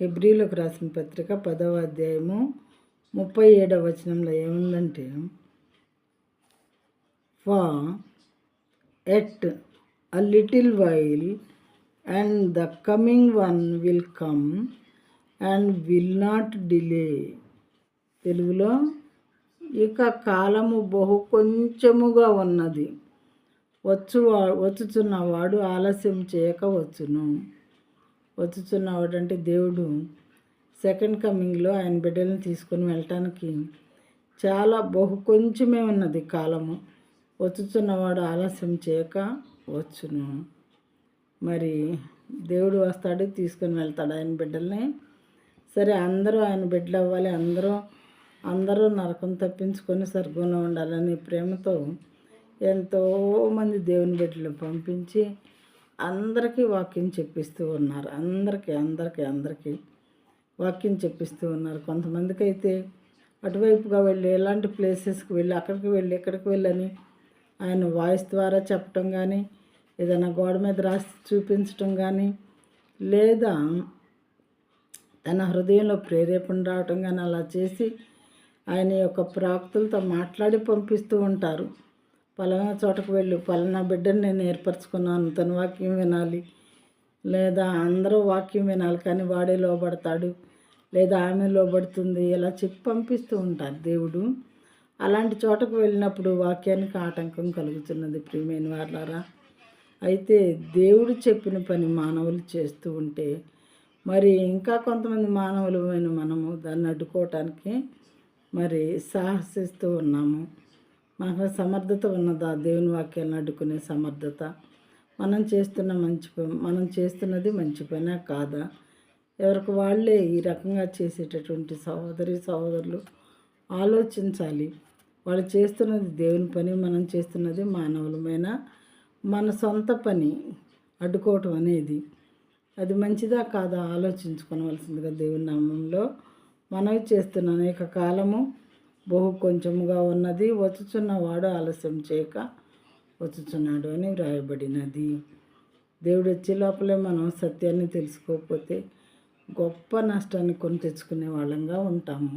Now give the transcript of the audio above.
హెబ్రీలకు రాసిన పత్రిక 10వ అధ్యాయము 37వ వచనంలో ఏముందంటే, for at a little while and the coming one will come and will not delay. తెలుగులో, ఇక కాలము బహు కొంచెముగా ఉన్నది, వచ్చుచున్నవాడు ఆలస్యం చేయక వచ్చును. వచ్చుచున్నవాడు అంటే దేవుడు సెకండ్ కమింగ్లో ఆయన బిడ్డలను తీసుకొని వెళ్ళటానికి చాలా బహు కొంచెమే ఉన్నది కాలము. వచ్చుచున్నవాడు ఆలస్యం చేయక వచ్చును. మరి దేవుడు వస్తాడు, తీసుకొని వెళ్తాడు ఆయన బిడ్డల్ని. సరే, అందరూ ఆయన బిడ్డలు అవ్వాలి, అందరూ నరకం తప్పించుకొని స్వర్గంలో ఉండాలని ప్రేమతో ఎంతోమంది దేవుని బిడ్డలు పంపించి అందరికీ వాక్యం చెప్పిస్తూ ఉన్నారు. అందరికీ వాక్యం చెప్పిస్తూ ఉన్నారు. కొంతమందికి అయితే అటువైపుగా వెళ్ళి ఎలాంటి ప్లేసెస్కి వెళ్ళి అక్కడికి వెళ్ళి ఇక్కడికి వెళ్ళని ఆయన వాయిస్ ద్వారా చెప్పటం కానీ, ఏదైనా గోడ మీద రాసి చూపించటం కానీ, లేదా తన హృదయంలో ప్రేరేపణ రావటం కానీ అలా చేసి ఆయన యొక్క ప్రవక్తలతో మాట్లాడి పంపిస్తూ ఉంటారు. పలానా చోటకు వెళ్ళి పలానా బిడ్డని నేను ఏర్పరచుకున్నాను, తన వాక్యం వినాలి, లేదా అందరూ వాక్యం వినాలి కానీ వాడే లోబడతాడు, లేదా ఆమె లోబడుతుంది, ఇలా చెప్పి పంపిస్తూ ఉంటారు దేవుడు. అలాంటి చోటకు వెళ్ళినప్పుడు వాక్యానికి ఆటంకం కలుగుతున్నది ప్రియమైన వారలారా. అయితే దేవుడు చెప్పిన పని మానవులు చేస్తూ ఉంటే మరి ఇంకా కొంతమంది మానవులమైన మనము దాన్ని అడ్డుకోవటానికి మరి సాహసిస్తూ ఉన్నాము. మనకు సమర్థత ఉన్నదా దేవుని వాక్యాలను అడ్డుకునే సమర్థత? మనం చేస్తున్నది మంచి పనే కాదా? ఎవరికి వాళ్ళే ఈ రకంగా చేసేటటువంటి సహోదరులు ఆలోచించాలి. వాళ్ళు చేస్తున్నది దేవుని పని, మనం చేస్తున్నది మానవులమైన మన సొంత పని. అడ్డుకోవటం అనేది అది మంచిదా కాదా ఆలోచించుకోవాల్సిందిగా దేవుని నామంలో మనవి చేస్తున్నాను. ఇక కాలము బహు కొంచెముగా ఉన్నది, వచ్చుచున్నవాడు ఆలస్యం చేయక వచ్చుచున్నాడు అని వ్రాయబడినది. దేవుడు వచ్చే లోపలే మనం సత్యాన్ని తెలుసుకోకపోతే గొప్ప నష్టాన్ని కొని తెచ్చుకునే వాళ్ళంగా ఉంటాము.